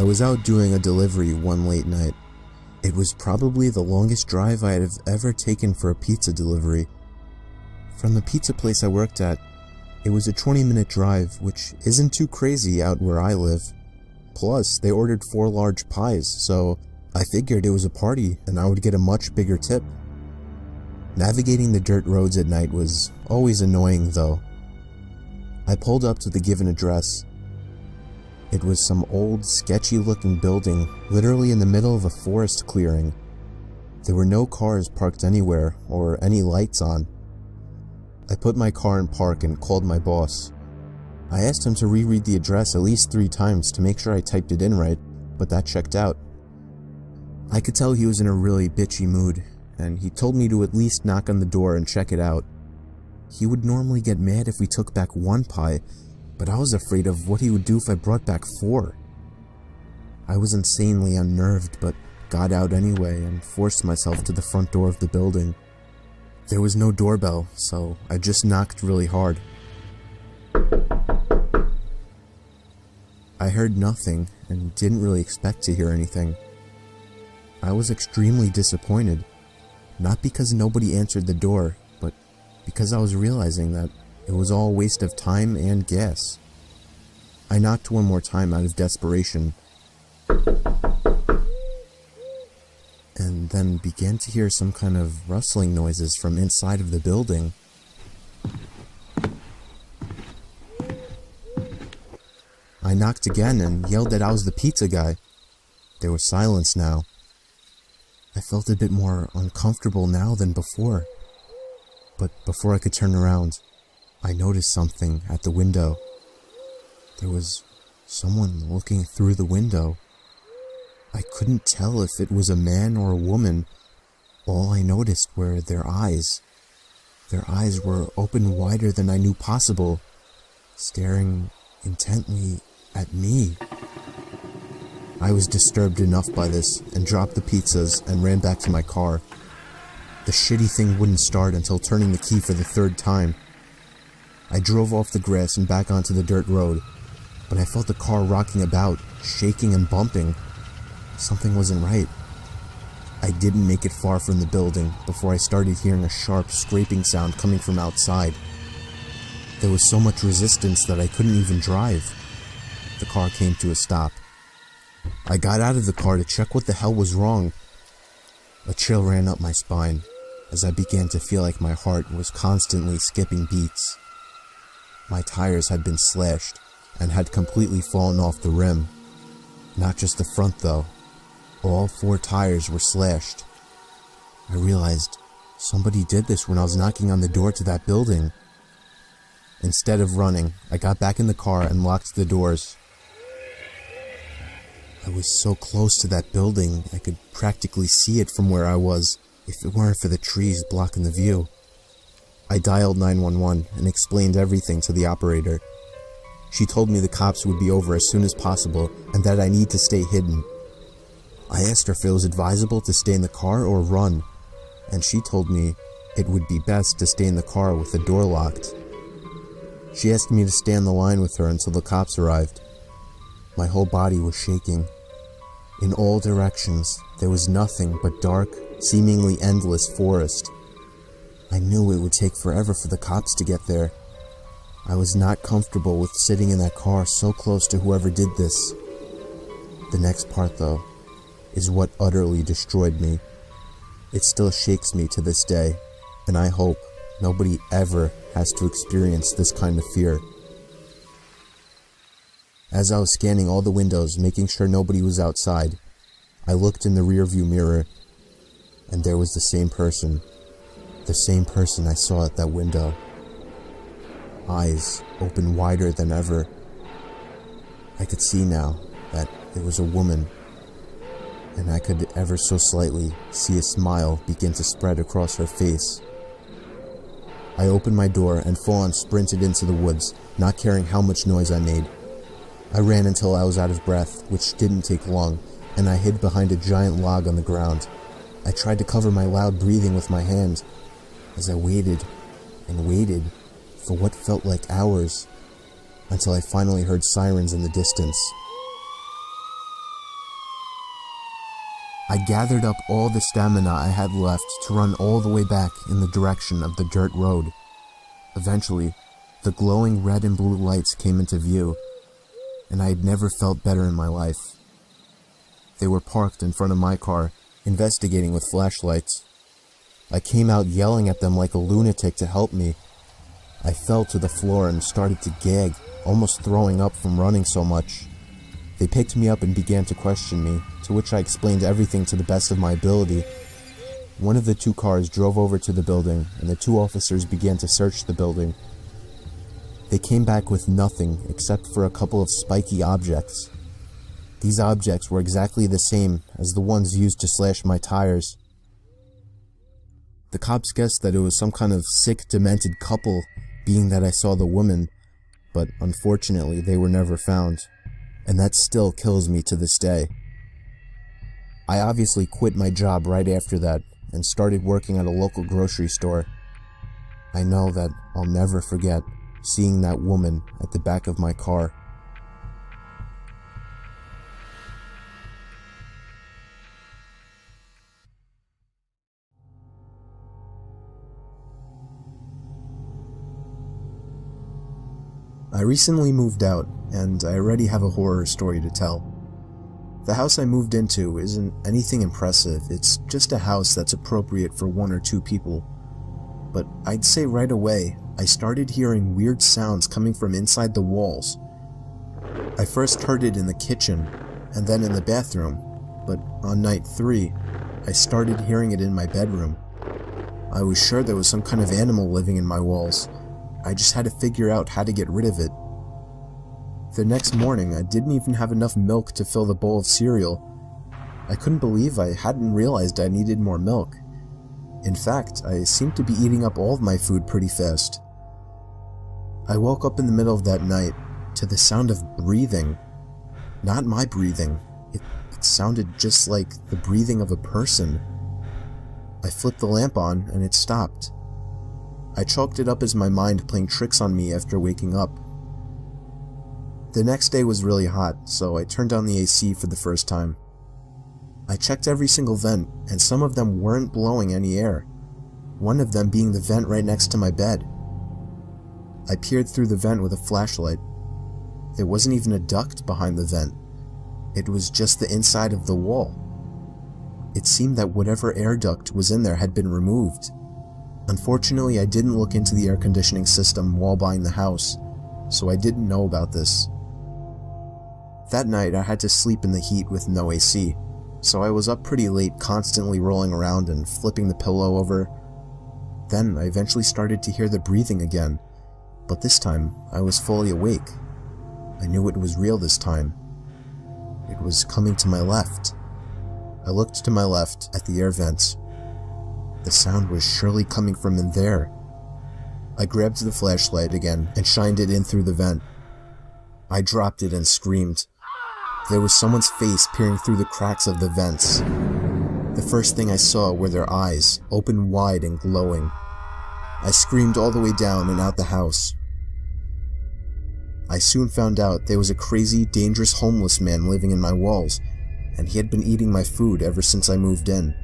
I was out doing a delivery one late night. It was probably the longest drive I had ever taken for a pizza delivery. From the pizza place I worked at, it was a 20-minute drive, which isn't too crazy out where I live. Plus, they ordered 4 large pies, so I figured it was a party and I would get a much bigger tip. Navigating the dirt roads at night was always annoying though. I pulled up to the given address. It was some old, sketchy-looking building, literally in the middle of a forest clearing. There were no cars parked anywhere, or any lights on. I put my car in park and called my boss. I asked him to reread the address at least 3 times to make sure I typed it in right, but that checked out. I could tell he was in a really bitchy mood, and he told me to at least knock on the door and check it out. He would normally get mad if we took back 1 pie, but I was afraid of what he would do if I brought back 4. I was insanely unnerved, but got out anyway and forced myself to the front door of the building. There was no doorbell, so I just knocked really hard. I heard nothing and didn't really expect to hear anything. I was extremely disappointed, not because nobody answered the door, but because I was realizing that it was all a waste of time and gas. I knocked 1 more time out of desperation, and then began to hear some kind of rustling noises from inside of the building. I knocked again and yelled that I was the pizza guy. There was silence now. I felt a bit more uncomfortable now than before. But before I could turn around, I noticed something at the window. There was someone looking through the window. I couldn't tell if it was a man or a woman. All I noticed were their eyes. Their eyes were open wider than I knew possible, staring intently at me. I was disturbed enough by this and dropped the pizzas and ran back to my car. The shitty thing wouldn't start until turning the key for the 3rd time. I drove off the grass and back onto the dirt road, but I felt the car rocking about, shaking and bumping. Something wasn't right. I didn't make it far from the building before I started hearing a sharp scraping sound coming from outside. There was so much resistance that I couldn't even drive. The car came to a stop. I got out of the car to check what the hell was wrong. A chill ran up my spine as I began to feel like my heart was constantly skipping beats. My tires had been slashed and had completely fallen off the rim. Not just the front though. All 4 tires were slashed. I realized somebody did this when I was knocking on the door to that building. Instead of running, I got back in the car and locked the doors. I was so close to that building, I could practically see it from where I was, if it weren't for the trees blocking the view. I dialed 911 and explained everything to the operator. She told me the cops would be over as soon as possible and that I need to stay hidden. I asked her if it was advisable to stay in the car or run, and she told me it would be best to stay in the car with the door locked. She asked me to stay on the line with her until the cops arrived. My whole body was shaking. In all directions, there was nothing but dark, seemingly endless forest. I knew it would take forever for the cops to get there. I was not comfortable with sitting in that car so close to whoever did this. The next part, though, is what utterly destroyed me. It still shakes me to this day, and I hope nobody ever has to experience this kind of fear. As I was scanning all the windows, making sure nobody was outside, I looked in the rearview mirror, and there was the same person I saw at that window. Eyes open wider than ever. I could see now that it was a woman, and I could ever so slightly see a smile begin to spread across her face. I opened my door and full-on sprinted into the woods, not caring how much noise I made. I ran until I was out of breath, which didn't take long, and I hid behind a giant log on the ground. I tried to cover my loud breathing with my hand, as I waited and waited for what felt like hours, until I finally heard sirens in the distance. I gathered up all the stamina I had left to run all the way back in the direction of the dirt road. Eventually, the glowing red and blue lights came into view, and I had never felt better in my life. They were parked in front of my car, investigating with flashlights. I came out yelling at them like a lunatic to help me. I fell to the floor and started to gag, almost throwing up from running so much. They picked me up and began to question me, to which I explained everything to the best of my ability. One of the two cars drove over to the building, and the two officers began to search the building. They came back with nothing except for a couple of spiky objects. These objects were exactly the same as the ones used to slash my tires. The cops guessed that it was some kind of sick, demented couple, being that I saw the woman, but unfortunately they were never found, and that still kills me to this day. I obviously quit my job right after that and started working at a local grocery store. I know that I'll never forget seeing that woman at the back of my car. I recently moved out, and I already have a horror story to tell. The house I moved into isn't anything impressive, it's just a house that's appropriate for 1 or 2 people. But I'd say right away, I started hearing weird sounds coming from inside the walls. I first heard it in the kitchen, and then in the bathroom, but on night 3, I started hearing it in my bedroom. I was sure there was some kind of animal living in my walls. I just had to figure out how to get rid of it. The next morning, I didn't even have enough milk to fill the bowl of cereal. I couldn't believe I hadn't realized I needed more milk. In fact, I seemed to be eating up all of my food pretty fast. I woke up in the middle of that night to the sound of breathing. Not my breathing. It sounded just like the breathing of a person. I flipped the lamp on and it stopped. I chalked it up as my mind playing tricks on me after waking up. The next day was really hot, so I turned on the AC for the first time. I checked every single vent, and some of them weren't blowing any air, one of them being the vent right next to my bed. I peered through the vent with a flashlight. There wasn't even a duct behind the vent. It was just the inside of the wall. It seemed that whatever air duct was in there had been removed. Unfortunately, I didn't look into the air conditioning system while buying the house, so I didn't know about this. That night, I had to sleep in the heat with no AC, so I was up pretty late, constantly rolling around and flipping the pillow over. Then I eventually started to hear the breathing again, but this time I was fully awake. I knew it was real this time. It was coming to my left. I looked to my left at the air vents. The sound was surely coming from in there. I grabbed the flashlight again and shined it in through the vent. I dropped it and screamed. There was someone's face peering through the cracks of the vents. The first thing I saw were their eyes, open wide and glowing. I screamed all the way down and out the house. I soon found out there was a crazy, dangerous homeless man living in my walls, and he had been eating my food ever since I moved in.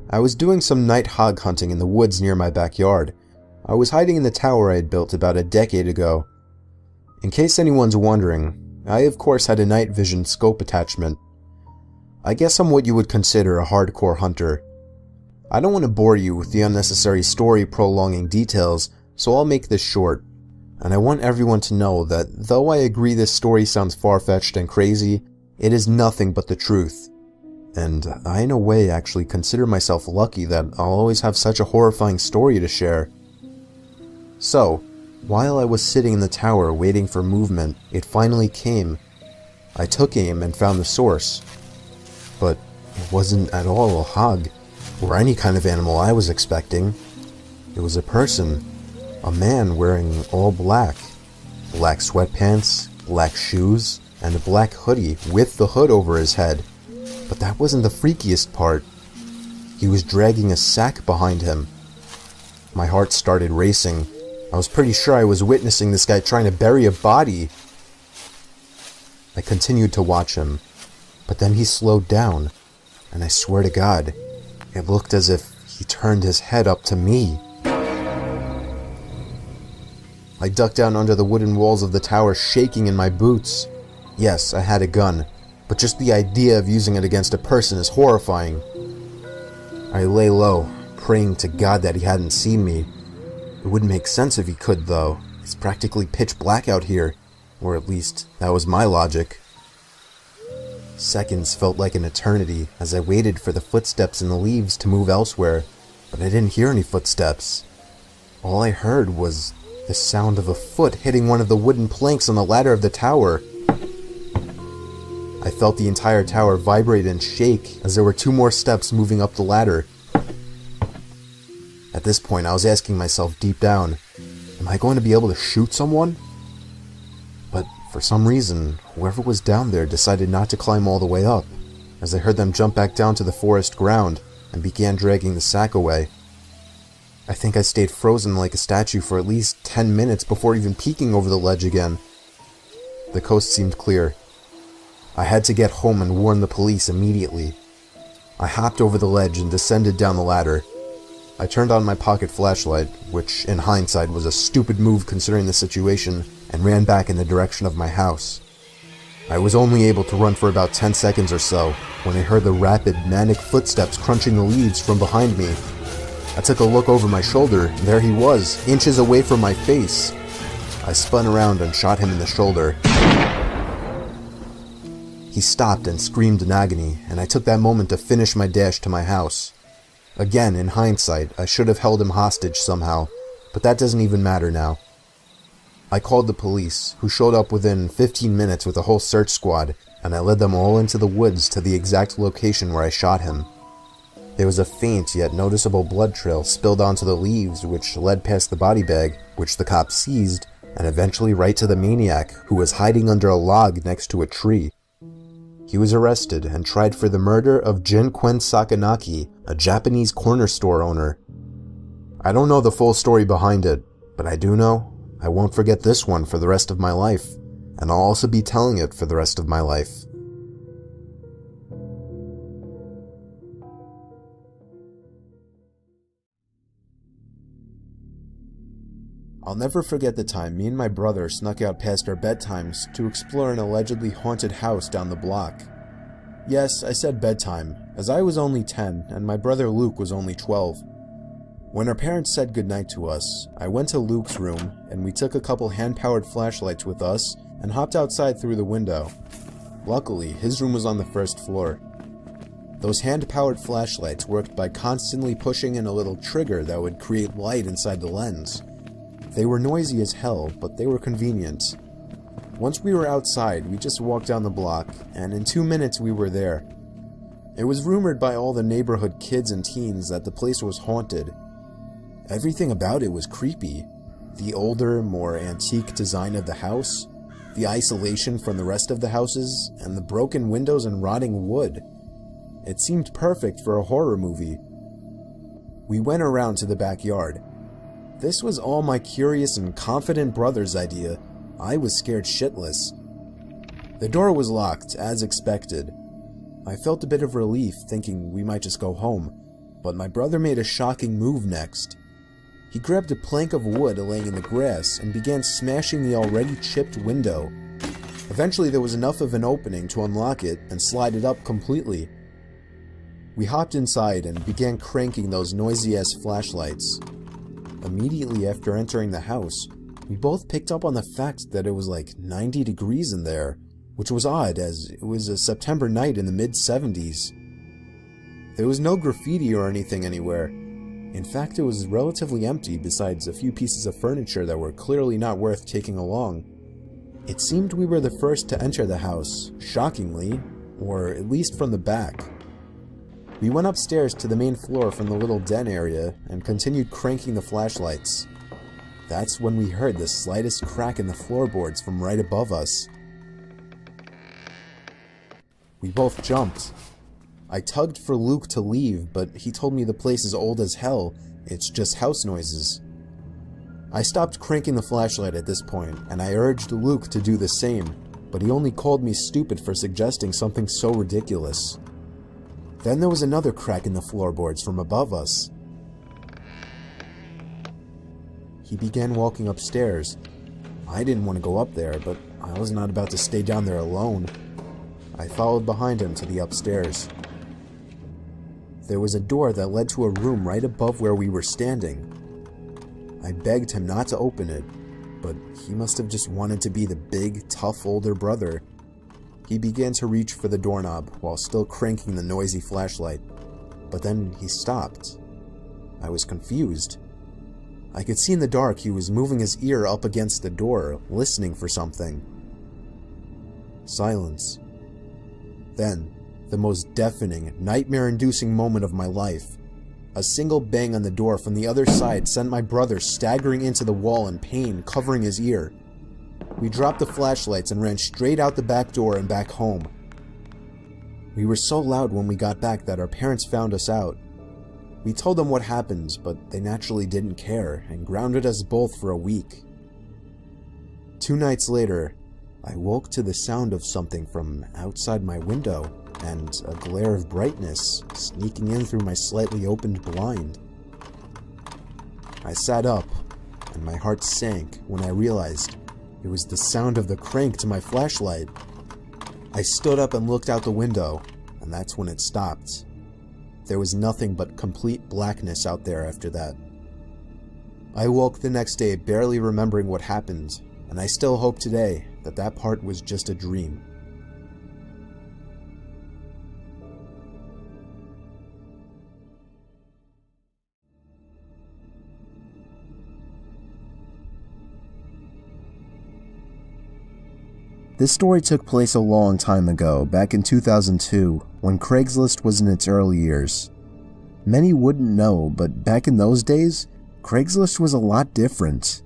I was doing some night hog hunting in the woods near my backyard. I was hiding in the tower I had built about a decade ago. In case anyone's wondering, I of course had a night vision scope attachment. I guess I'm what you would consider a hardcore hunter. I don't want to bore you with the unnecessary story prolonging details, so I'll make this short. And I want everyone to know that though I agree this story sounds far-fetched and crazy, it is nothing but the truth. And I in a way actually consider myself lucky that I'll always have such a horrifying story to share. So, while I was sitting in the tower waiting for movement, it finally came. I took aim and found the source. But it wasn't at all a hog, or any kind of animal I was expecting. It was a person, a man wearing all black. Black sweatpants, black shoes, and a black hoodie with the hood over his head. But that wasn't the freakiest part. He was dragging a sack behind him. My heart started racing. I was pretty sure I was witnessing this guy trying to bury a body. I continued to watch him, but then he slowed down, and I swear to God, it looked as if he turned his head up to me. I ducked down under the wooden walls of the tower, shaking in my boots. Yes, I had a gun, but just the idea of using it against a person is horrifying. I lay low, praying to God that he hadn't seen me. It wouldn't make sense if he could, though. It's practically pitch black out here, or at least that was my logic. Seconds felt like an eternity as I waited for the footsteps in the leaves to move elsewhere, but I didn't hear any footsteps. All I heard was the sound of a foot hitting one of the wooden planks on the ladder of the tower. I felt the entire tower vibrate and shake as there were 2 more steps moving up the ladder. At this point, I was asking myself deep down, am I going to be able to shoot someone? But for some reason, whoever was down there decided not to climb all the way up, as I heard them jump back down to the forest ground and began dragging the sack away. I think I stayed frozen like a statue for at least 10 minutes before even peeking over the ledge again. The coast seemed clear. I had to get home and warn the police immediately. I hopped over the ledge and descended down the ladder. I turned on my pocket flashlight, which in hindsight was a stupid move considering the situation, and ran back in the direction of my house. I was only able to run for about 10 seconds or so when I heard the rapid, manic footsteps crunching the leaves from behind me. I took a look over my shoulder, and there he was, inches away from my face. I spun around and shot him in the shoulder. He stopped and screamed in agony, and I took that moment to finish my dash to my house. Again, in hindsight, I should have held him hostage somehow, but that doesn't even matter now. I called the police, who showed up within 15 minutes with a whole search squad, and I led them all into the woods to the exact location where I shot him. There was a faint yet noticeable blood trail spilled onto the leaves, which led past the body bag, which the cops seized, and eventually right to the maniac, who was hiding under a log next to a tree. He was arrested and tried for the murder of Jinkwen Sakanaki, a Japanese corner store owner. I don't know the full story behind it, but I do know I won't forget this one for the rest of my life, and I'll also be telling it for the rest of my life. I'll never forget the time me and my brother snuck out past our bedtimes to explore an allegedly haunted house down the block. Yes, I said bedtime, as I was only 10 and my brother Luke was only 12. When our parents said goodnight to us, I went to Luke's room and we took a couple hand-powered flashlights with us and hopped outside through the window. Luckily, his room was on the first floor. Those hand-powered flashlights worked by constantly pushing in a little trigger that would create light inside the lens. They were noisy as hell, but they were convenient. Once we were outside, we just walked down the block, and in 2 minutes we were there. It was rumored by all the neighborhood kids and teens that the place was haunted. Everything about it was creepy. The older, more antique design of the house, the isolation from the rest of the houses, and the broken windows and rotting wood. It seemed perfect for a horror movie. We went around to the backyard. This was all my curious and confident brother's idea. I was scared shitless. The door was locked, as expected. I felt a bit of relief, thinking we might just go home, but my brother made a shocking move next. He grabbed a plank of wood laying in the grass and began smashing the already chipped window. Eventually there was enough of an opening to unlock it and slide it up completely. We hopped inside and began cranking those noisy-ass flashlights. Immediately after entering the house, we both picked up on the fact that it was like 90 degrees in there, which was odd as it was a September night in the mid-70s. There was no graffiti or anything anywhere. In fact, it was relatively empty besides a few pieces of furniture that were clearly not worth taking along. It seemed we were the first to enter the house, shockingly, or at least from the back. We went upstairs to the main floor from the little den area and continued cranking the flashlights. That's when we heard the slightest crack in the floorboards from right above us. We both jumped. I tugged for Luke to leave, but he told me the place is old as hell, it's just house noises. I stopped cranking the flashlight at this point, and I urged Luke to do the same, but he only called me stupid for suggesting something so ridiculous. Then there was another crack in the floorboards from above us. He began walking upstairs. I didn't want to go up there, but I was not about to stay down there alone. I followed behind him to the upstairs. There was a door that led to a room right above where we were standing. I begged him not to open it, but he must have just wanted to be the big, tough older brother. He began to reach for the doorknob while still cranking the noisy flashlight, but then he stopped. I was confused. I could see in the dark he was moving his ear up against the door, listening for something. Silence. Then, the most deafening, nightmare-inducing moment of my life. A single bang on the door from the other side sent my brother staggering into the wall in pain, covering his ear. We dropped the flashlights and ran straight out the back door and back home. We were so loud when we got back that our parents found us out. We told them what happened, but they naturally didn't care and grounded us both for a week. 2 nights later, I woke to the sound of something from outside my window and a glare of brightness sneaking in through my slightly opened blind. I sat up, and my heart sank when I realized it was the sound of the crank to my flashlight. I stood up and looked out the window, and that's when it stopped. There was nothing but complete blackness out there after that. I woke the next day barely remembering what happened, and I still hope today that that part was just a dream. This story took place a long time ago, back in 2002, when Craigslist was in its early years. Many wouldn't know, but back in those days, Craigslist was a lot different.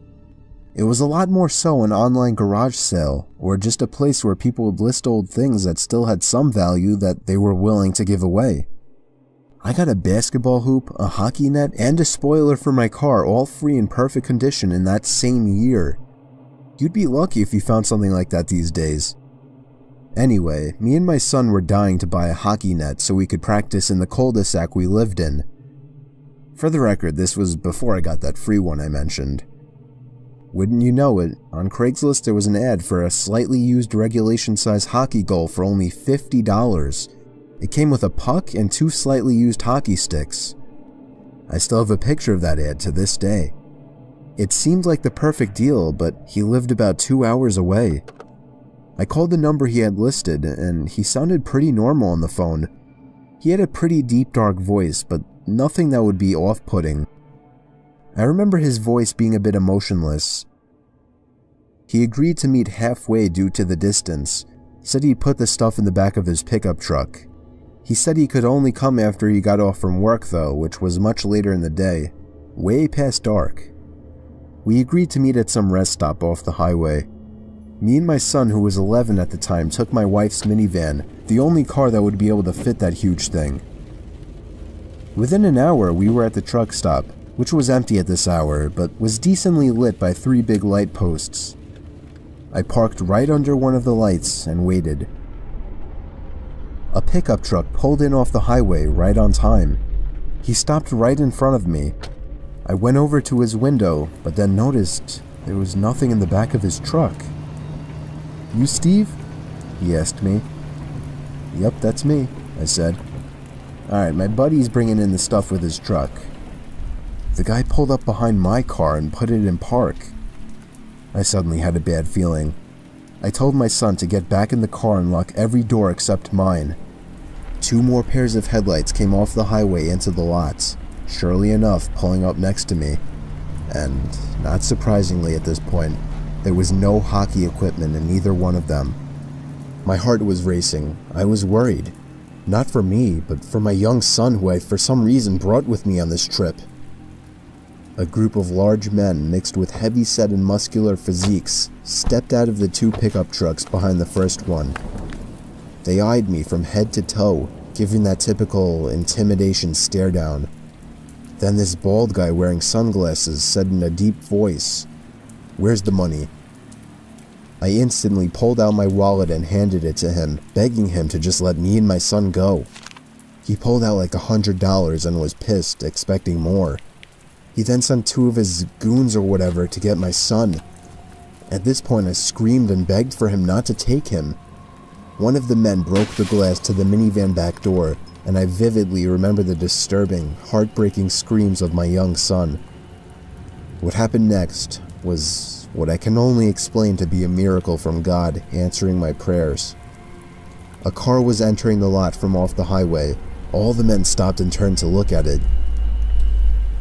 It was a lot more so an online garage sale, or just a place where people would list old things that still had some value that they were willing to give away. I got a basketball hoop, a hockey net, and a spoiler for my car, all free in perfect condition in that same year. You'd be lucky if you found something like that these days. Anyway, me and my son were dying to buy a hockey net so we could practice in the cul-de-sac we lived in. For the record, this was before I got that free one I mentioned. Wouldn't you know it, on Craigslist there was an ad for a slightly used regulation-size hockey goal for only $50. It came with a puck and 2 slightly used hockey sticks. I still have a picture of that ad to this day. It seemed like the perfect deal, but he lived about 2 hours away. I called the number he had listed, and he sounded pretty normal on the phone. He had a pretty deep, dark voice, but nothing that would be off-putting. I remember his voice being a bit emotionless. He agreed to meet halfway due to the distance, said he'd put the stuff in the back of his pickup truck. He said he could only come after he got off from work though, which was much later in the day, way past dark. We agreed to meet at some rest stop off the highway. Me and my son, who was 11 at the time, took my wife's minivan, the only car that would be able to fit that huge thing. Within an hour, we were at the truck stop, which was empty at this hour, but was decently lit by 3 big light posts. I parked right under one of the lights and waited. A pickup truck pulled in off the highway right on time. He stopped right in front of me. I went over to his window, but then noticed there was nothing in the back of his truck. "You Steve?" he asked me. "Yep, that's me," I said. "Alright, my buddy's bringing in the stuff with his truck." The guy pulled up behind my car and put it in park. I suddenly had a bad feeling. I told my son to get back in the car and lock every door except mine. 2 more pairs of headlights came off the highway into the lots, surely enough pulling up next to me. And, not surprisingly at this point, there was no hockey equipment in either one of them. My heart was racing. I was worried. Not for me, but for my young son who I for some reason brought with me on this trip. A group of large men mixed with heavy-set and muscular physiques stepped out of the 2 pickup trucks behind the first one. They eyed me from head to toe, giving that typical intimidation stare down. Then this bald guy wearing sunglasses said in a deep voice, "Where's the money?" I instantly pulled out my wallet and handed it to him, begging him to just let me and my son go. He pulled out like $100 and was pissed, expecting more. He then sent 2 of his goons or whatever to get my son. At this point I screamed and begged for him not to take him. One of the men broke the glass to the minivan back door, and I vividly remember the disturbing, heartbreaking screams of my young son. What happened next was what I can only explain to be a miracle from God answering my prayers. A car was entering the lot from off the highway. All the men stopped and turned to look at it.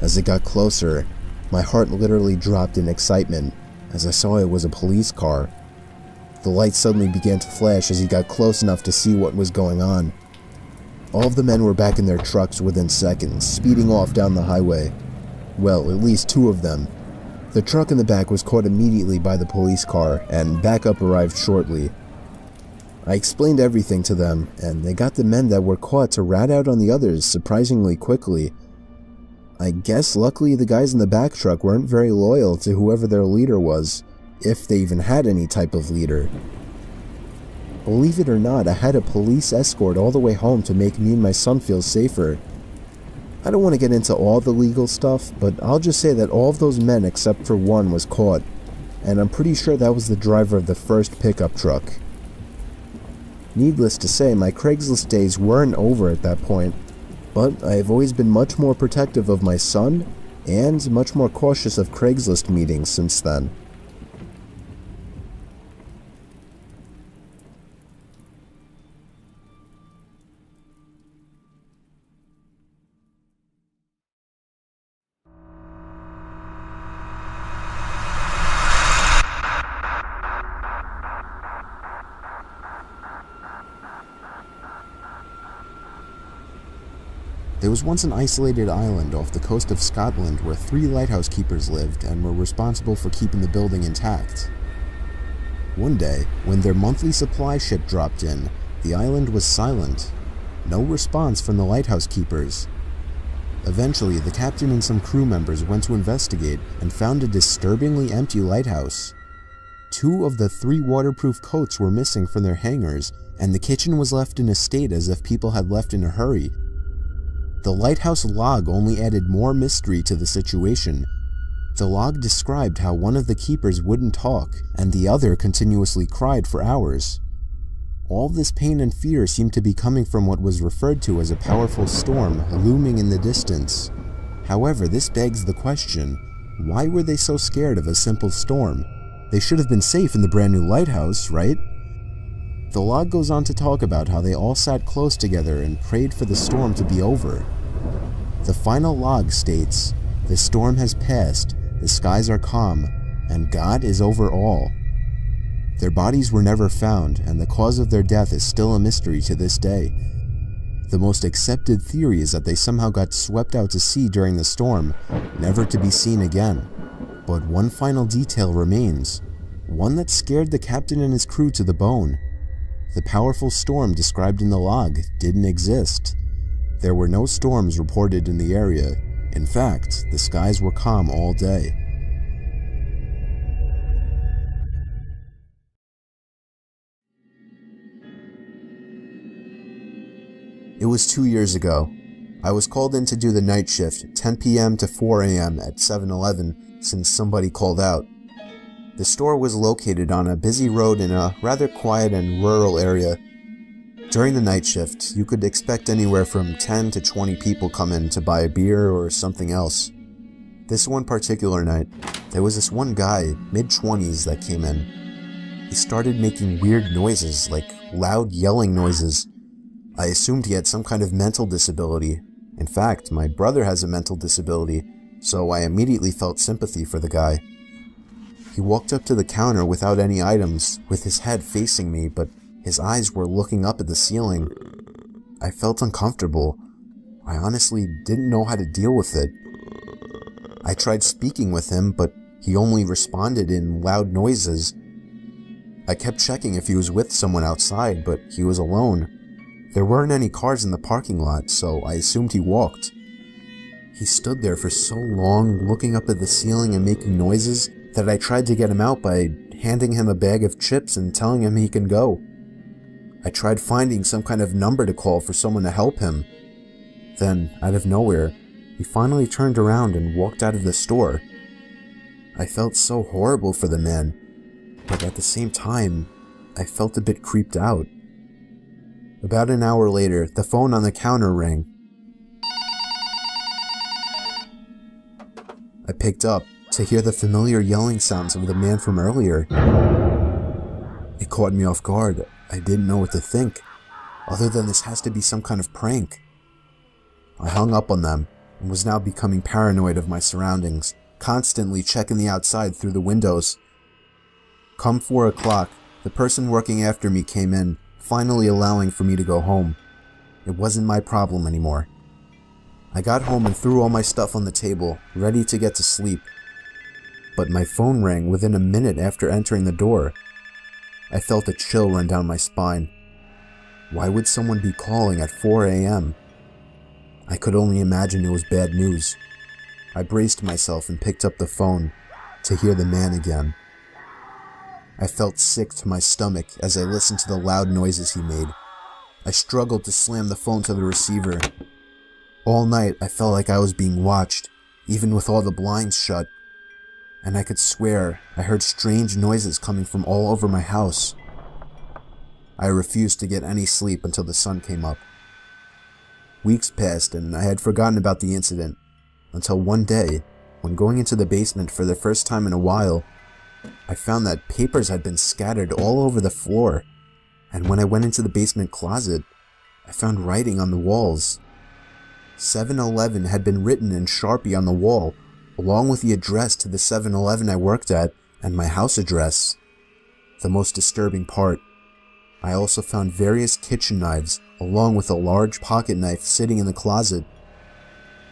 As it got closer, my heart literally dropped in excitement as I saw it was a police car. The lights suddenly began to flash as he got close enough to see what was going on. All of the men were back in their trucks within seconds, speeding off down the highway. Well, at least 2 of them. The truck in the back was caught immediately by the police car, and backup arrived shortly. I explained everything to them, and they got the men that were caught to rat out on the others surprisingly quickly. I guess luckily the guys in the back truck weren't very loyal to whoever their leader was, if they even had any type of leader. Believe it or not, I had a police escort all the way home to make me and my son feel safer. I don't want to get into all the legal stuff, but I'll just say that all of those men except for one was caught, and I'm pretty sure that was the driver of the first pickup truck. Needless to say, my Craigslist days weren't over at that point, but I have always been much more protective of my son, and much more cautious of Craigslist meetings since then. There was once an isolated island off the coast of Scotland where 3 lighthouse keepers lived and were responsible for keeping the building intact. One day, when their monthly supply ship dropped in, the island was silent. No response from the lighthouse keepers. Eventually, the captain and some crew members went to investigate and found a disturbingly empty lighthouse. 2 of the 3 waterproof coats were missing from their hangars, and the kitchen was left in a state as if people had left in a hurry. The lighthouse log only added more mystery to the situation. The log described how one of the keepers wouldn't talk, and the other continuously cried for hours. All this pain and fear seemed to be coming from what was referred to as a powerful storm looming in the distance. However, this begs the question, why were they so scared of a simple storm? They should have been safe in the brand new lighthouse, right? The log goes on to talk about how they all sat close together and prayed for the storm to be over. The final log states, "The storm has passed, the skies are calm, and God is over all." Their bodies were never found, and the cause of their death is still a mystery to this day. The most accepted theory is that they somehow got swept out to sea during the storm, never to be seen again. But one final detail remains, one that scared the captain and his crew to the bone. The powerful storm described in the log didn't exist. There were no storms reported in the area. In fact, the skies were calm all day. It was 2 years ago. I was called in to do the night shift, 10 p.m. to 4 a.m. at 7-Eleven, since somebody called out. The store was located on a busy road in a rather quiet and rural area. During the night shift, you could expect anywhere from 10 to 20 people come in to buy a beer or something else. This one particular night, there was this one guy, mid-20s, that came in. He started making weird noises, like loud yelling noises. I assumed he had some kind of mental disability. In fact, my brother has a mental disability, so I immediately felt sympathy for the guy. He walked up to the counter without any items, with his head facing me, but his eyes were looking up at the ceiling. I felt uncomfortable. I honestly didn't know how to deal with it. I tried speaking with him, but he only responded in loud noises. I kept checking if he was with someone outside, but he was alone. There weren't any cars in the parking lot, so I assumed he walked. He stood there for so long, looking up at the ceiling and making noises, that I tried to get him out by handing him a bag of chips and telling him he can go. I tried finding some kind of number to call for someone to help him. Then, out of nowhere, he finally turned around and walked out of the store. I felt so horrible for the man, but at the same time, I felt a bit creeped out. About an hour later, the phone on the counter rang. I picked up to hear the familiar yelling sounds of the man from earlier. It caught me off guard. I didn't know what to think, other than this has to be some kind of prank. I hung up on them and was now becoming paranoid of my surroundings, constantly checking the outside through the windows. Come 4 o'clock, the person working after me came in, finally allowing for me to go home. It wasn't my problem anymore. I got home and threw all my stuff on the table, ready to get to sleep. But my phone rang within a minute after entering the door. I felt a chill run down my spine. Why would someone be calling at 4 a.m.? I could only imagine it was bad news. I braced myself and picked up the phone to hear the man again. I felt sick to my stomach as I listened to the loud noises he made. I struggled to slam the phone to the receiver. All night I felt like I was being watched, even with all the blinds shut. And I could swear I heard strange noises coming from all over my house. I refused to get any sleep until the sun came up. Weeks passed and I had forgotten about the incident, until one day, when going into the basement for the first time in a while, I found that papers had been scattered all over the floor, and when I went into the basement closet, I found writing on the walls. 7-Eleven had been written in Sharpie on the wall, along with the address to the 7-Eleven I worked at and my house address. The most disturbing part, I also found various kitchen knives along with a large pocket knife sitting in the closet.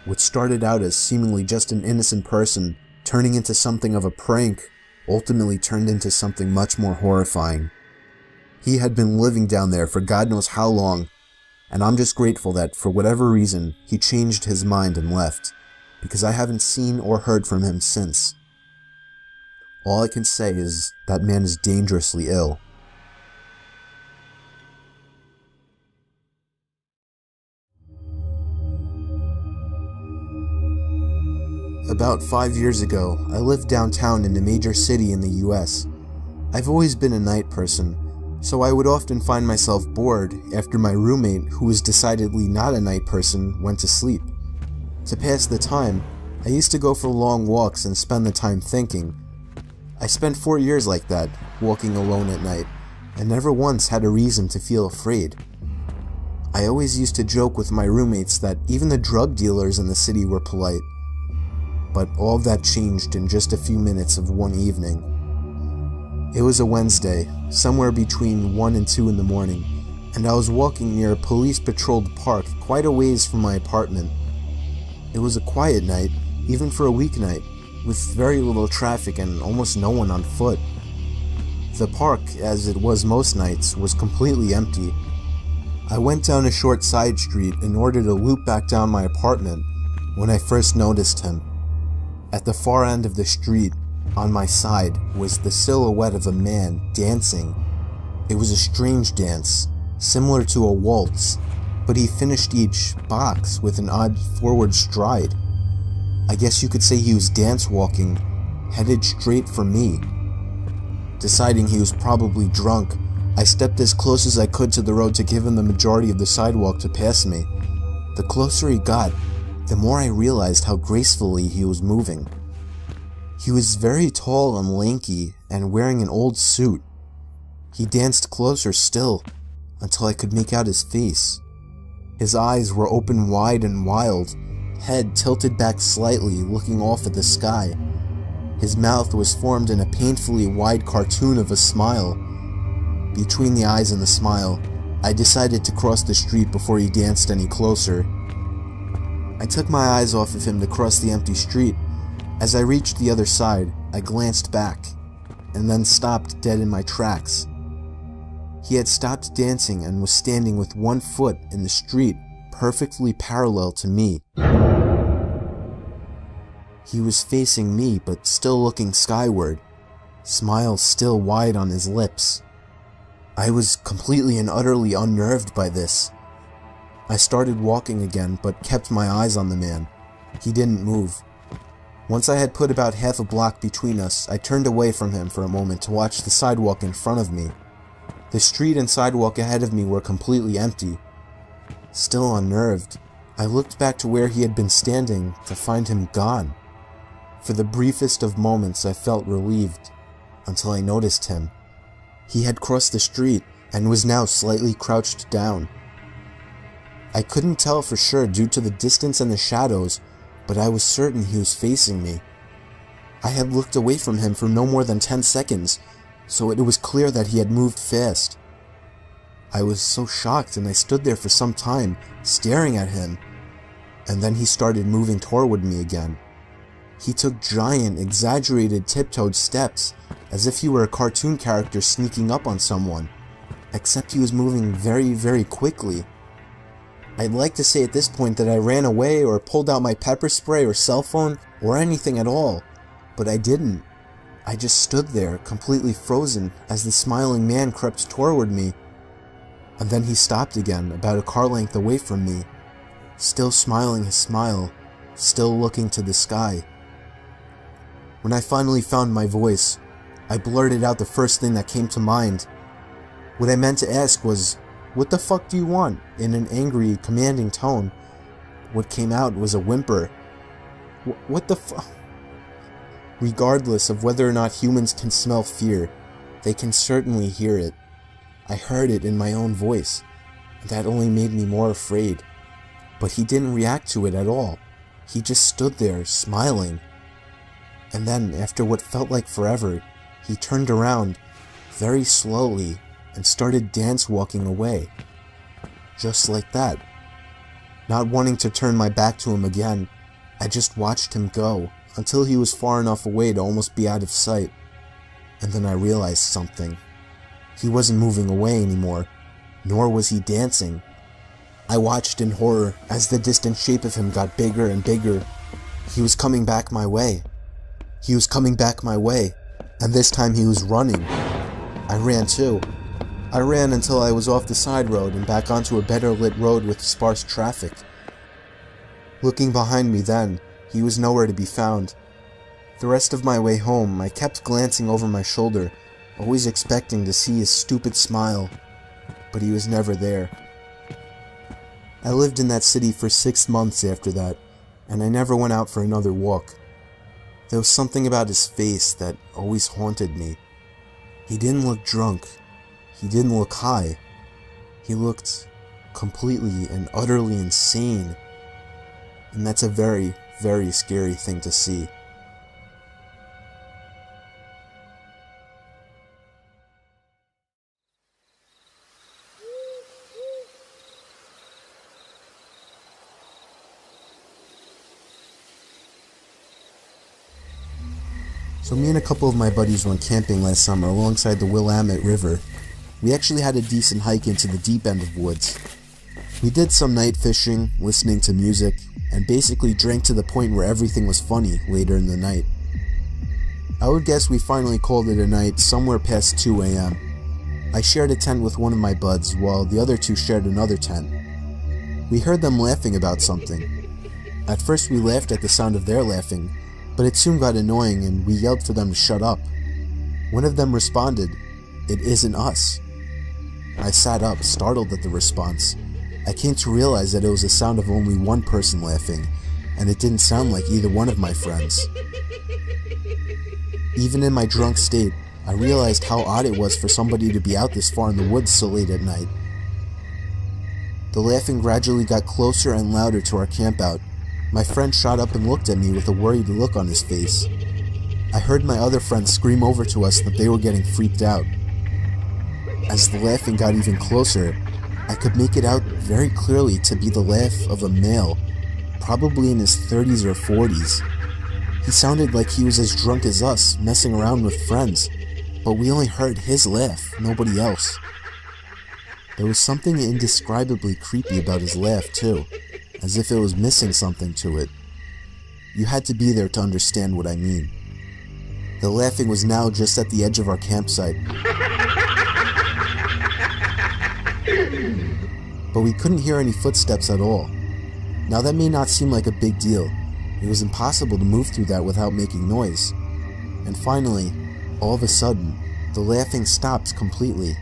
What started out as seemingly just an innocent person turning into something of a prank ultimately turned into something much more horrifying. He had been living down there for God knows how long, and I'm just grateful that for whatever reason he changed his mind and left, because I haven't seen or heard from him since. All I can say is that man is dangerously ill. About 5 years ago, I lived downtown in a major city in the US. I've always been a night person, so I would often find myself bored after my roommate, who was decidedly not a night person, went to sleep. To pass the time, I used to go for long walks and spend the time thinking. I spent 4 years like that, walking alone at night, and never once had a reason to feel afraid. I always used to joke with my roommates that even the drug dealers in the city were polite. But all that changed in just a few minutes of one evening. It was a Wednesday, somewhere between 1 and 2 in the morning, and I was walking near a police-patrolled park quite a ways from my apartment. It was a quiet night, even for a weeknight, with very little traffic and almost no one on foot. The park, as it was most nights, was completely empty. I went down a short side street in order to loop back down my apartment when I first noticed him. At the far end of the street, on my side, was the silhouette of a man dancing. It was a strange dance, similar to a waltz, but he finished each box with an odd forward stride. I guess you could say he was dance walking, headed straight for me. Deciding he was probably drunk, I stepped as close as I could to the road to give him the majority of the sidewalk to pass me. The closer he got, the more I realized how gracefully he was moving. He was very tall and lanky and wearing an old suit. He danced closer still, until I could make out his face. His eyes were open wide and wild, head tilted back slightly, looking off at the sky. His mouth was formed in a painfully wide cartoon of a smile. Between the eyes and the smile, I decided to cross the street before he danced any closer. I took my eyes off of him to cross the empty street, As I reached the other side, I glanced back, and then stopped dead in my tracks. He had stopped dancing and was standing with one foot in the street, perfectly parallel to me. He was facing me, but still looking skyward, smile still wide on his lips. I was completely and utterly unnerved by this. I started walking again, but kept my eyes on the man. He didn't move. Once I had put about half a block between us, I turned away from him for a moment to watch the sidewalk in front of me. The street and sidewalk ahead of me were completely empty. Still unnerved, I looked back to where he had been standing to find him gone. For the briefest of moments I felt relieved, until I noticed him. He had crossed the street and was now slightly crouched down. I couldn't tell for sure due to the distance and the shadows, but I was certain he was facing me. I had looked away from him for no more than 10 seconds, so it was clear that he had moved fast. I was so shocked and I stood there for some time, staring at him, and then he started moving toward me again. He took giant, exaggerated tiptoed steps, as if he were a cartoon character sneaking up on someone, except he was moving very, very quickly. I'd like to say at this point that I ran away or pulled out my pepper spray or cell phone or anything at all, but I didn't. I just stood there, completely frozen, as the smiling man crept toward me. And then he stopped again, about a car length away from me, still smiling his smile, still looking to the sky. When I finally found my voice, I blurted out the first thing that came to mind. What I meant to ask was, "What the fuck do you want?" in an angry, commanding tone. What came out was a whimper. What the fuck? Regardless of whether or not humans can smell fear, they can certainly hear it. I heard it in my own voice, and that only made me more afraid. But he didn't react to it at all. He just stood there, smiling. And then, after what felt like forever, he turned around, very slowly, and started dance-walking away. Just like that. Not wanting to turn my back to him again, I just watched him go, until he was far enough away to almost be out of sight. And then I realized something. He wasn't moving away anymore, nor was he dancing. I watched in horror as the distant shape of him got bigger and bigger. He was coming back my way. He was coming back my way, and this time he was running. I ran too. I ran until I was off the side road and back onto a better lit road with sparse traffic. Looking behind me then, he was nowhere to be found. The rest of my way home, I kept glancing over my shoulder, always expecting to see his stupid smile, but he was never there. I lived in that city for 6 months after that, and I never went out for another walk. There was something about his face that always haunted me. He didn't look drunk. He didn't look high. He looked completely and utterly insane. And that's a very, very scary thing to see. So me and a couple of my buddies went camping last summer alongside the Llama River. We actually had a decent hike into the deep end of woods. We did some night fishing, listening to music, and basically drank to the point where everything was funny later in the night. I would guess we finally called it a night somewhere past 2 a.m. I shared a tent with one of my buds, while the other two shared another tent. We heard them laughing about something. At first we laughed at the sound of their laughing, but it soon got annoying and we yelled for them to shut up. One of them responded, "It isn't us." I sat up, startled at the response. I came to realize that it was the sound of only one person laughing, and it didn't sound like either one of my friends. Even in my drunk state, I realized how odd it was for somebody to be out this far in the woods so late at night. The laughing gradually got closer and louder to our campout. My friend shot up and looked at me with a worried look on his face. I heard my other friends scream over to us that they were getting freaked out. As the laughing got even closer, I could make it out very clearly to be the laugh of a male, probably in his 30s or 40s. He sounded like he was as drunk as us, messing around with friends, but we only heard his laugh, nobody else. There was something indescribably creepy about his laugh too, as if it was missing something to it. You had to be there to understand what I mean. The laughing was now just at the edge of our campsite, but we couldn't hear any footsteps at all. Now that may not seem like a big deal. It was impossible to move through that without making noise. And finally, all of a sudden, the laughing stopped completely.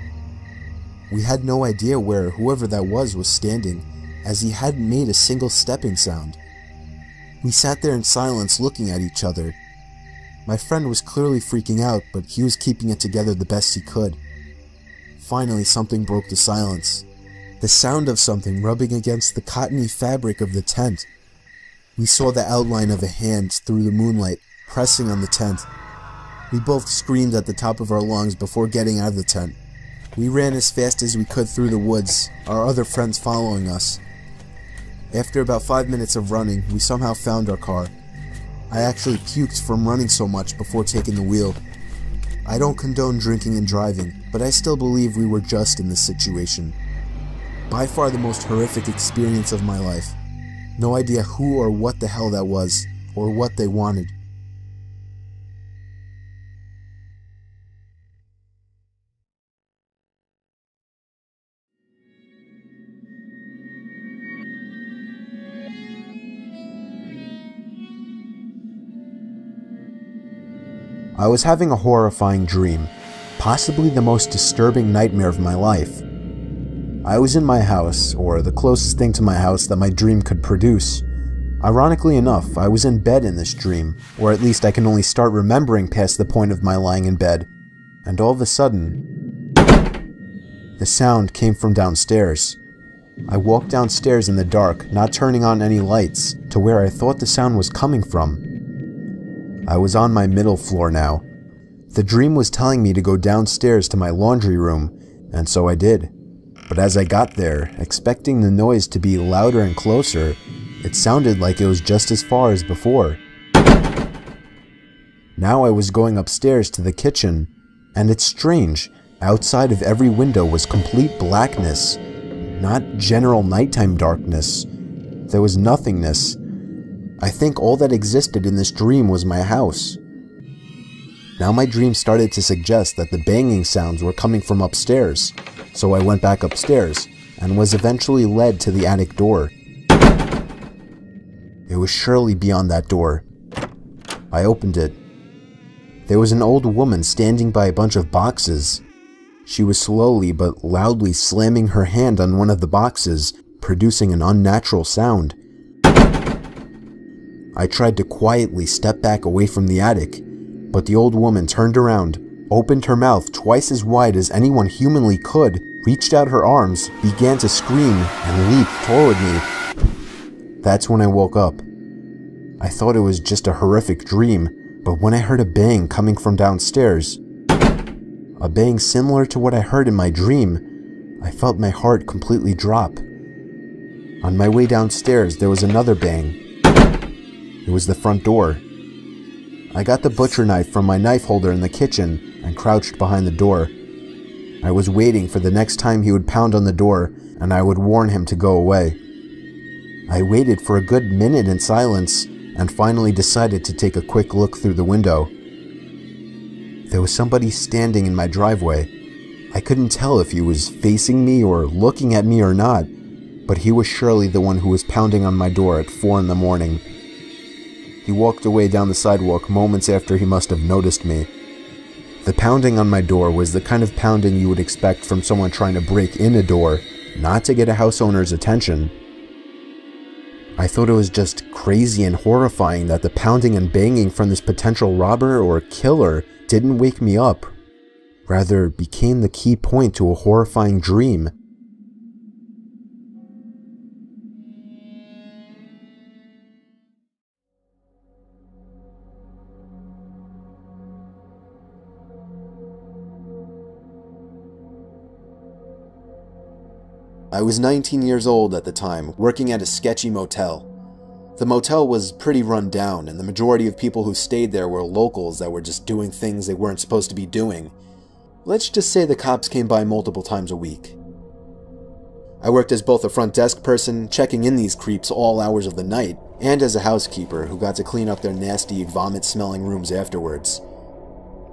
We had no idea where whoever that was standing, as he hadn't made a single stepping sound. We sat there in silence looking at each other. My friend was clearly freaking out, but he was keeping it together the best he could. Finally, something broke the silence. The sound of something rubbing against the cottony fabric of the tent. We saw the outline of a hand through the moonlight, pressing on the tent. We both screamed at the top of our lungs before getting out of the tent. We ran as fast as we could through the woods, our other friends following us. After about 5 minutes of running, we somehow found our car. I actually puked from running so much before taking the wheel. I don't condone drinking and driving, but I still believe we were just in this situation. By far the most horrific experience of my life. No idea who or what the hell that was, or what they wanted. I was having a horrifying dream, possibly the most disturbing nightmare of my life. I was in my house, or the closest thing to my house that my dream could produce. Ironically enough, I was in bed in this dream, or at least I can only start remembering past the point of my lying in bed, and all of a sudden, the sound came from downstairs. I walked downstairs in the dark, not turning on any lights, to where I thought the sound was coming from. I was on my middle floor now. The dream was telling me to go downstairs to my laundry room, and so I did. But as I got there, expecting the noise to be louder and closer, it sounded like it was just as far as before. Now I was going upstairs to the kitchen, and it's strange, outside of every window was complete blackness, not general nighttime darkness. There was nothingness. I think all that existed in this dream was my house. Now my dream started to suggest that the banging sounds were coming from upstairs, so I went back upstairs and was eventually led to the attic door. It was surely beyond that door. I opened it. There was an old woman standing by a bunch of boxes. She was slowly but loudly slamming her hand on one of the boxes, producing an unnatural sound. I tried to quietly step back away from the attic, but the old woman turned around, opened her mouth twice as wide as anyone humanly could, reached out her arms, began to scream, and leaped toward me. That's when I woke up. I thought it was just a horrific dream, but when I heard a bang coming from downstairs, a bang similar to what I heard in my dream, I felt my heart completely drop. On my way downstairs, there was another bang. It was the front door. I got the butcher knife from my knife holder in the kitchen and crouched behind the door. I was waiting for the next time he would pound on the door and I would warn him to go away. I waited for a good minute in silence and finally decided to take a quick look through the window. There was somebody standing in my driveway. I couldn't tell if he was facing me or looking at me or not, but he was surely the one who was pounding on my door at 4 a.m. He walked away down the sidewalk moments after he must have noticed me. The pounding on my door was the kind of pounding you would expect from someone trying to break in a door, not to get a house owner's attention. I thought it was just crazy and horrifying that the pounding and banging from this potential robber or killer didn't wake me up, rather became the key point to a horrifying dream. I was 19 years old at the time, working at a sketchy motel. The motel was pretty run down, and the majority of people who stayed there were locals that were just doing things they weren't supposed to be doing. Let's just say the cops came by multiple times a week. I worked as both a front desk person, checking in these creeps all hours of the night, and as a housekeeper who got to clean up their nasty, vomit-smelling rooms afterwards.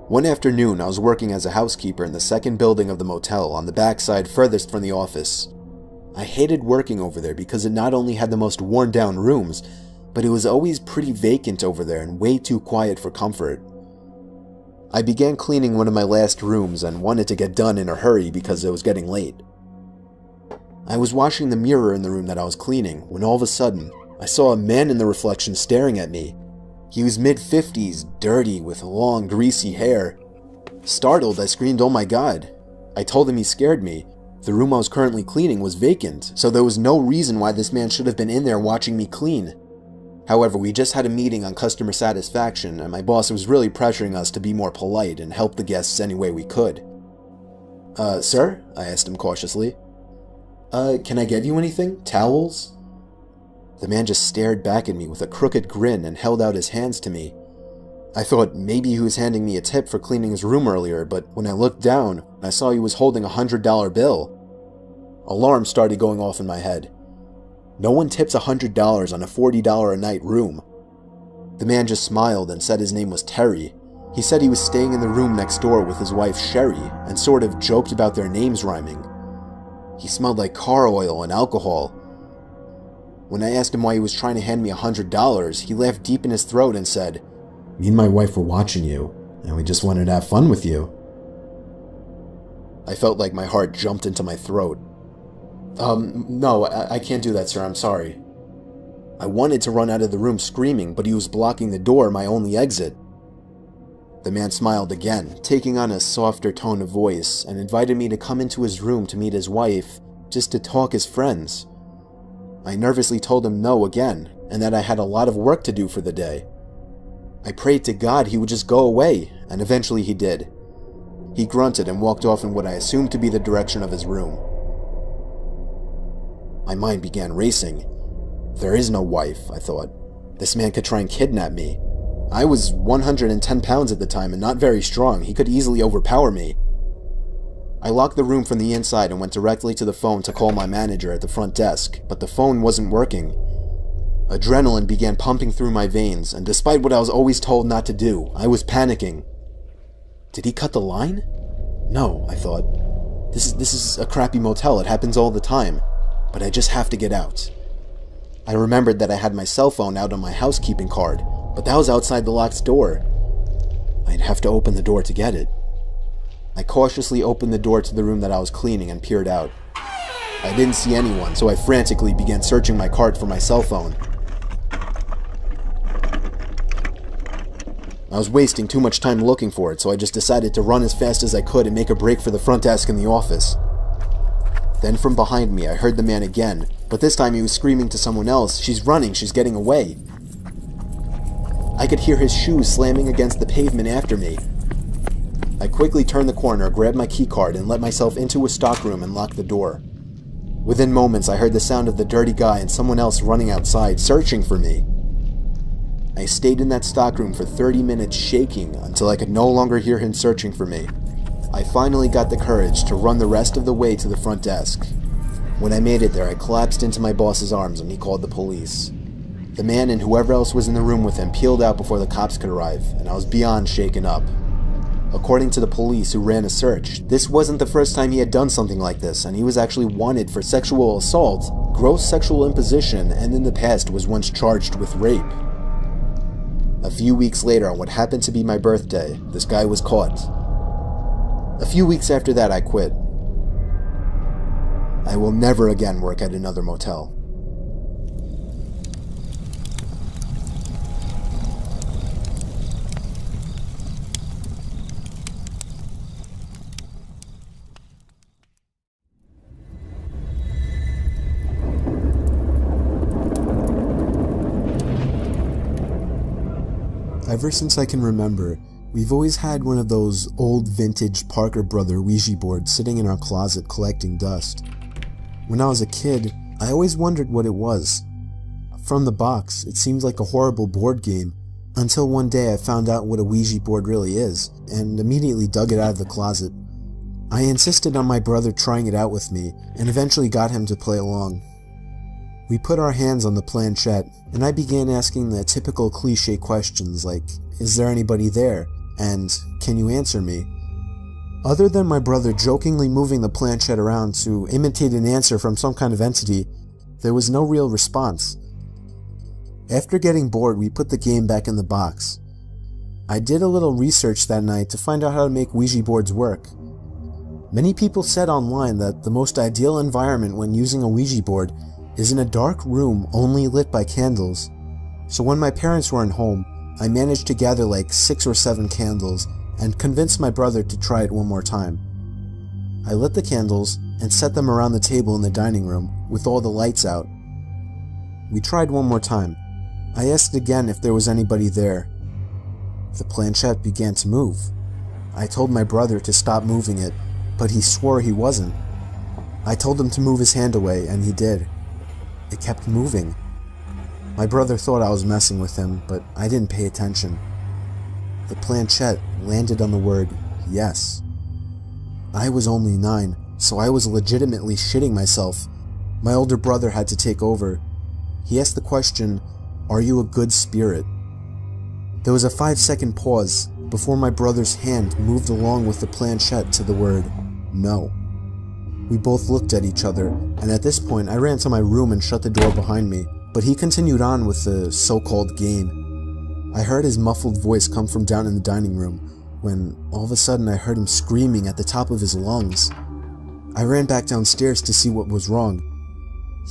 One afternoon, I was working as a housekeeper in the second building of the motel on the backside furthest from the office. I hated working over there because it not only had the most worn-down rooms, but it was always pretty vacant over there and way too quiet for comfort. I began cleaning one of my last rooms and wanted to get done in a hurry because it was getting late. I was washing the mirror in the room that I was cleaning when all of a sudden, I saw a man in the reflection staring at me. He was mid-50s, dirty, with long, greasy hair. Startled, I screamed, "Oh my God." I told him he scared me. The room I was currently cleaning was vacant, so there was no reason why this man should have been in there watching me clean. However, we just had a meeting on customer satisfaction, and my boss was really pressuring us to be more polite and help the guests any way we could. Sir?" I asked him cautiously. Can I get you anything? Towels?" The man just stared back at me with a crooked grin and held out his hands to me. I thought maybe he was handing me a tip for cleaning his room earlier, but when I looked down, I saw he was holding a $100 bill. Alarms started going off in my head. No one tips $100 on a $40 a night room. The man just smiled and said his name was Terry. He said he was staying in the room next door with his wife Sherry and sort of joked about their names rhyming. He smelled like car oil and alcohol. When I asked him why he was trying to hand me $100, he laughed deep in his throat and said, "Me and my wife were watching you, and we just wanted to have fun with you." I felt like my heart jumped into my throat. No, I can't do that, sir, I'm sorry." I wanted to run out of the room screaming, but he was blocking the door, my only exit. The man smiled again, taking on a softer tone of voice, and invited me to come into his room to meet his wife, just to talk as friends. I nervously told him no again, and that I had a lot of work to do for the day. I prayed to God he would just go away, and eventually he did. He grunted and walked off in what I assumed to be the direction of his room. My mind began racing. There is no wife, I thought. This man could try and kidnap me. I was 110 pounds at the time and not very strong. He could easily overpower me. I locked the room from the inside and went directly to the phone to call my manager at the front desk, but the phone wasn't working. Adrenaline began pumping through my veins, and despite what I was always told not to do, I was panicking. Did he cut the line? No, I thought. This is a crappy motel. It happens all the time. But I just have to get out. I remembered that I had my cell phone out on my housekeeping card, but that was outside the locked door. I'd have to open the door to get it. I cautiously opened the door to the room that I was cleaning and peered out. I didn't see anyone, so I frantically began searching my cart for my cell phone. I was wasting too much time looking for it, so I just decided to run as fast as I could and make a break for the front desk in the office. Then from behind me, I heard the man again, but this time he was screaming to someone else, "She's running, she's getting away." I could hear his shoes slamming against the pavement after me. I quickly turned the corner, grabbed my keycard, and let myself into a stockroom and locked the door. Within moments, I heard the sound of the dirty guy and someone else running outside, searching for me. I stayed in that stockroom for 30 minutes shaking until I could no longer hear him searching for me. I finally got the courage to run the rest of the way to the front desk. When I made it there, I collapsed into my boss's arms and he called the police. The man and whoever else was in the room with him peeled out before the cops could arrive, and I was beyond shaken up. According to the police who ran a search, this wasn't the first time he had done something like this, and he was actually wanted for sexual assault, gross sexual imposition, and in the past was once charged with rape. A few weeks later, on what happened to be my birthday, this guy was caught. A few weeks after that, I quit. I will never again work at another motel. Ever since I can remember, we've always had one of those old vintage Parker Brother Ouija boards sitting in our closet collecting dust. When I was a kid, I always wondered what it was. From the box, it seemed like a horrible board game, until one day I found out what a Ouija board really is, and immediately dug it out of the closet. I insisted on my brother trying it out with me, and eventually got him to play along. We put our hands on the planchette, and I began asking the typical cliche questions like, "Is there anybody there?" and "Can you answer me?" Other than my brother jokingly moving the planchette around to imitate an answer from some kind of entity, there was no real response. After getting bored, we put the game back in the box. I did a little research that night to find out how to make Ouija boards work. Many people said online that the most ideal environment when using a Ouija board is in a dark room only lit by candles. So when my parents weren't home, I managed to gather like 6 or 7 candles and convinced my brother to try it one more time. I lit the candles and set them around the table in the dining room with all the lights out. We tried one more time. I asked again if there was anybody there. The planchette began to move. I told my brother to stop moving it, but he swore he wasn't. I told him to move his hand away, and he did. It kept moving. My brother thought I was messing with him, but I didn't pay attention. The planchette landed on the word yes. I was only 9, so I was legitimately shitting myself. My older brother had to take over. He asked the question, "Are you a good spirit?" There was a 5-second pause before my brother's hand moved along with the planchette to the word no. We both looked at each other, and at this point I ran to my room and shut the door behind me, but he continued on with the so-called game. I heard his muffled voice come from down in the dining room, when all of a sudden I heard him screaming at the top of his lungs. I ran back downstairs to see what was wrong.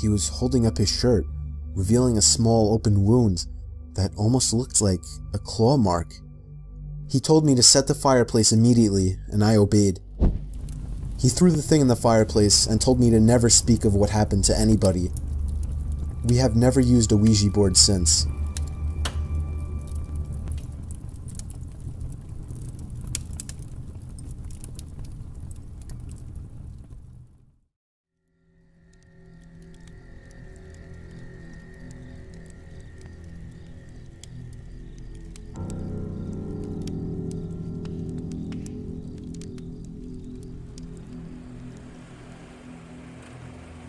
He was holding up his shirt, revealing a small open wound that almost looked like a claw mark. He told me to set the fireplace immediately, and I obeyed. He threw the thing in the fireplace and told me to never speak of what happened to anybody. We have never used a Ouija board since.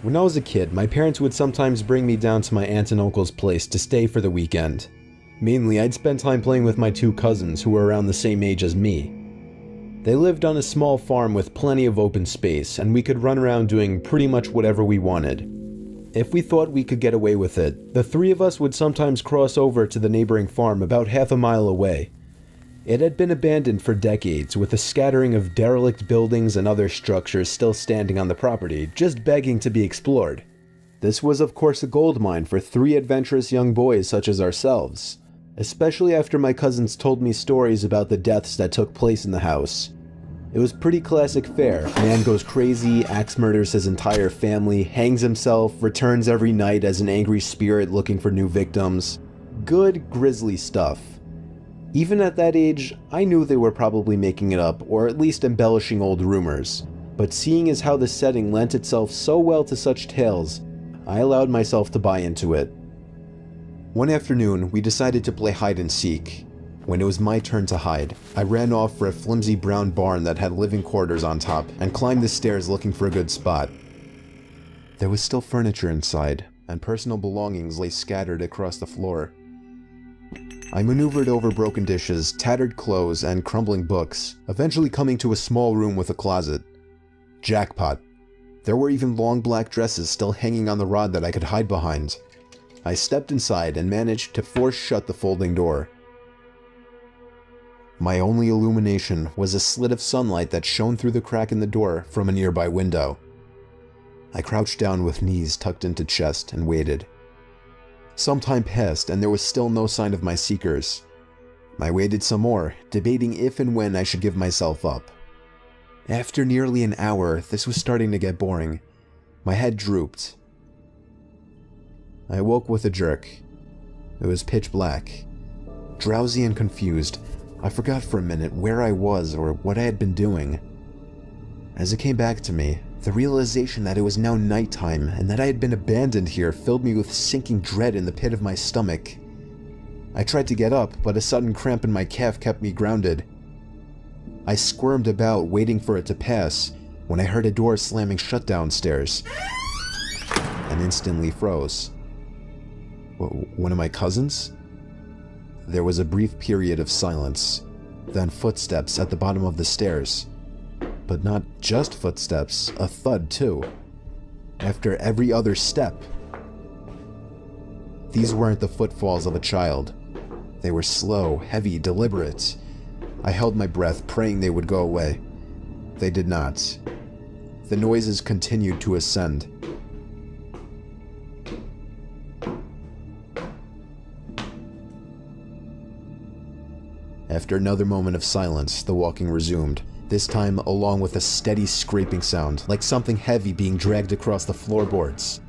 When I was a kid, my parents would sometimes bring me down to my aunt and uncle's place to stay for the weekend. Mainly, I'd spend time playing with my 2 cousins who were around the same age as me. They lived on a small farm with plenty of open space, and we could run around doing pretty much whatever we wanted. If we thought we could get away with it, the 3 of us would sometimes cross over to the neighboring farm about half a mile away. It had been abandoned for decades, with a scattering of derelict buildings and other structures still standing on the property, just begging to be explored. This was of course a gold mine for 3 adventurous young boys such as ourselves, especially after my cousins told me stories about the deaths that took place in the house. It was pretty classic fare. Man goes crazy, axe murders his entire family, hangs himself, returns every night as an angry spirit looking for new victims. Good, grisly stuff. Even at that age, I knew they were probably making it up, or at least embellishing old rumors. But seeing as how the setting lent itself so well to such tales, I allowed myself to buy into it. One afternoon, we decided to play hide and seek. When it was my turn to hide, I ran off for a flimsy brown barn that had living quarters on top, and climbed the stairs looking for a good spot. There was still furniture inside, and personal belongings lay scattered across the floor. I maneuvered over broken dishes, tattered clothes, and crumbling books, eventually coming to a small room with a closet. Jackpot. There were even long black dresses still hanging on the rod that I could hide behind. I stepped inside and managed to force shut the folding door. My only illumination was a slit of sunlight that shone through the crack in the door from a nearby window. I crouched down with knees tucked into chest and waited. Some time passed and there was still no sign of my seekers. I waited some more, debating if and when I should give myself up. After nearly an hour, this was starting to get boring. My head drooped. I awoke with a jerk. It was pitch black. Drowsy and confused, I forgot for a minute where I was or what I had been doing. As it came back to me, The realization that it was now nighttime and that I had been abandoned here filled me with sinking dread in the pit of my stomach. I tried to get up, but a sudden cramp in my calf kept me grounded. I squirmed about, waiting for it to pass, when I heard a door slamming shut downstairs, and instantly froze. One of my cousins? There was a brief period of silence, then footsteps at the bottom of the stairs. But not just footsteps, a thud too. After every other step. These weren't the footfalls of a child. They were slow, heavy, deliberate. I held my breath, praying they would go away. They did not. The noises continued to ascend. After another moment of silence, the walking resumed, this time along with a steady scraping sound, like something heavy being dragged across the floorboards.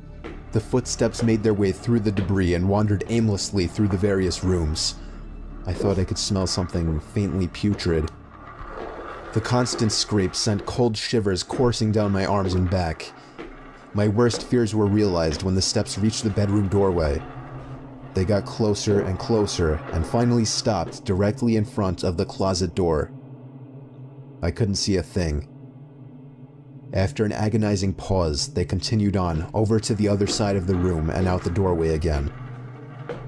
The footsteps made their way through the debris and wandered aimlessly through the various rooms. I thought I could smell something faintly putrid. The constant scrape sent cold shivers coursing down my arms and back. My worst fears were realized when the steps reached the bedroom doorway. They got closer and closer and finally stopped directly in front of the closet door. I couldn't see a thing. After an agonizing pause, they continued on over to the other side of the room and out the doorway again.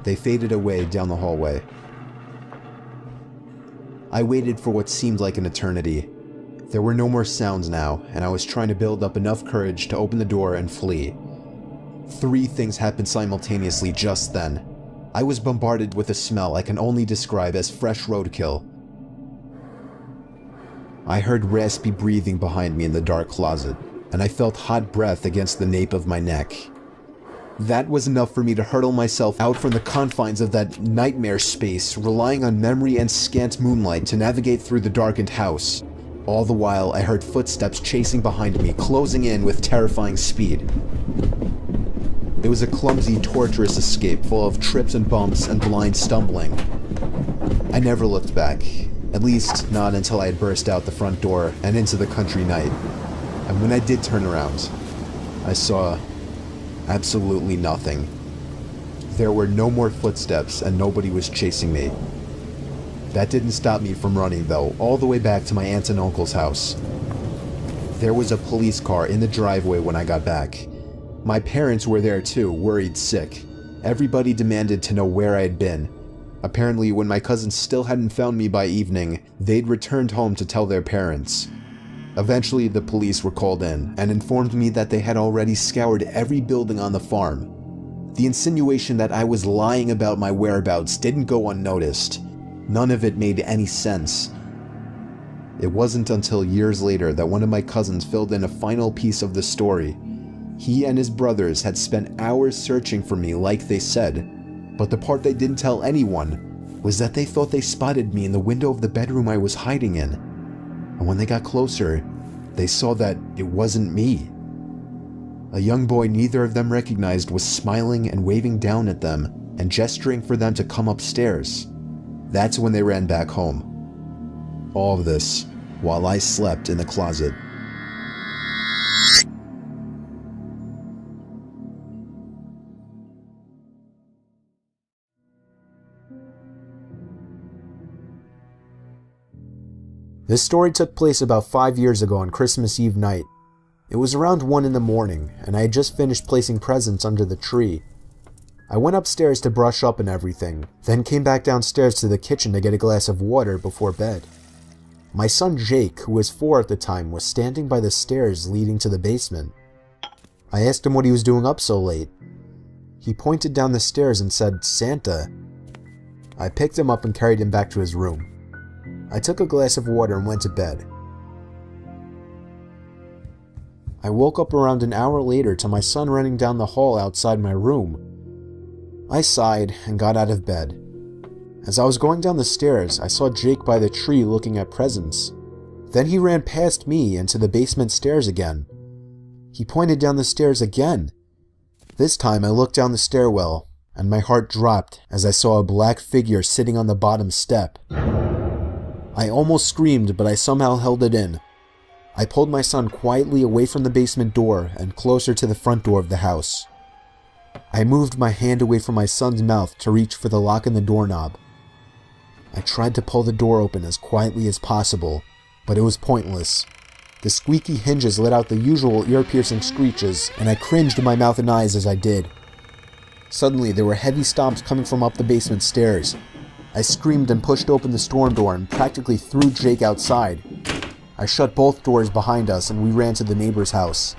They faded away down the hallway. I waited for what seemed like an eternity. There were no more sounds now, and I was trying to build up enough courage to open the door and flee. 3 things happened simultaneously just then. I was bombarded with a smell I can only describe as fresh roadkill. I heard raspy breathing behind me in the dark closet, and I felt hot breath against the nape of my neck. That was enough for me to hurtle myself out from the confines of that nightmare space, relying on memory and scant moonlight to navigate through the darkened house. All the while, I heard footsteps chasing behind me, closing in with terrifying speed. It was a clumsy, torturous escape full of trips and bumps and blind stumbling. I never looked back. At least, not until I had burst out the front door and into the country night. And when I did turn around, I saw absolutely nothing. There were no more footsteps and nobody was chasing me. That didn't stop me from running though, all the way back to my aunt and uncle's house. There was a police car in the driveway when I got back. My parents were there too, worried sick. Everybody demanded to know where I had been. Apparently, when my cousins still hadn't found me by evening, they'd returned home to tell their parents. Eventually, the police were called in and informed me that they had already scoured every building on the farm. The insinuation that I was lying about my whereabouts didn't go unnoticed. None of it made any sense. It wasn't until years later that one of my cousins filled in a final piece of the story. He and his brothers had spent hours searching for me like they said. But the part they didn't tell anyone was that they thought they spotted me in the window of the bedroom I was hiding in. And when they got closer, they saw that it wasn't me. A young boy neither of them recognized was smiling and waving down at them and gesturing for them to come upstairs. That's when they ran back home. All of this while I slept in the closet. This story took place about 5 years ago on Christmas Eve night. It was around 1 in the morning, and I had just finished placing presents under the tree. I went upstairs to brush up and everything, then came back downstairs to the kitchen to get a glass of water before bed. My son Jake, who was 4 at the time, was standing by the stairs leading to the basement. I asked him what he was doing up so late. He pointed down the stairs and said, "Santa." I picked him up and carried him back to his room. I took a glass of water and went to bed. I woke up around an hour later to my son running down the hall outside my room. I sighed and got out of bed. As I was going down the stairs, I saw Jake by the tree looking at presents. Then he ran past me into the basement stairs again. He pointed down the stairs again. This time I looked down the stairwell, and my heart dropped as I saw a black figure sitting on the bottom step. I almost screamed, but I somehow held it in. I pulled my son quietly away from the basement door and closer to the front door of the house. I moved my hand away from my son's mouth to reach for the lock in the doorknob. I tried to pull the door open as quietly as possible, but it was pointless. The squeaky hinges let out the usual ear-piercing screeches, and I cringed in my mouth and eyes as I did. Suddenly, there were heavy stomps coming from up the basement stairs. I screamed and pushed open the storm door and practically threw Jake outside. I shut both doors behind us and we ran to the neighbor's house.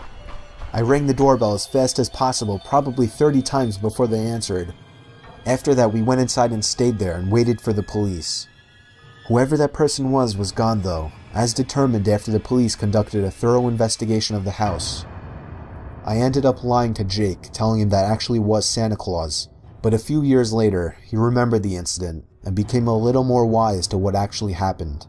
I rang the doorbell as fast as possible, probably 30 times before they answered. After that, we went inside and stayed there and waited for the police. Whoever that person was gone though, as determined after the police conducted a thorough investigation of the house. I ended up lying to Jake, telling him that actually was Santa Claus, but a few years later, he remembered the incident and became a little more wise to what actually happened.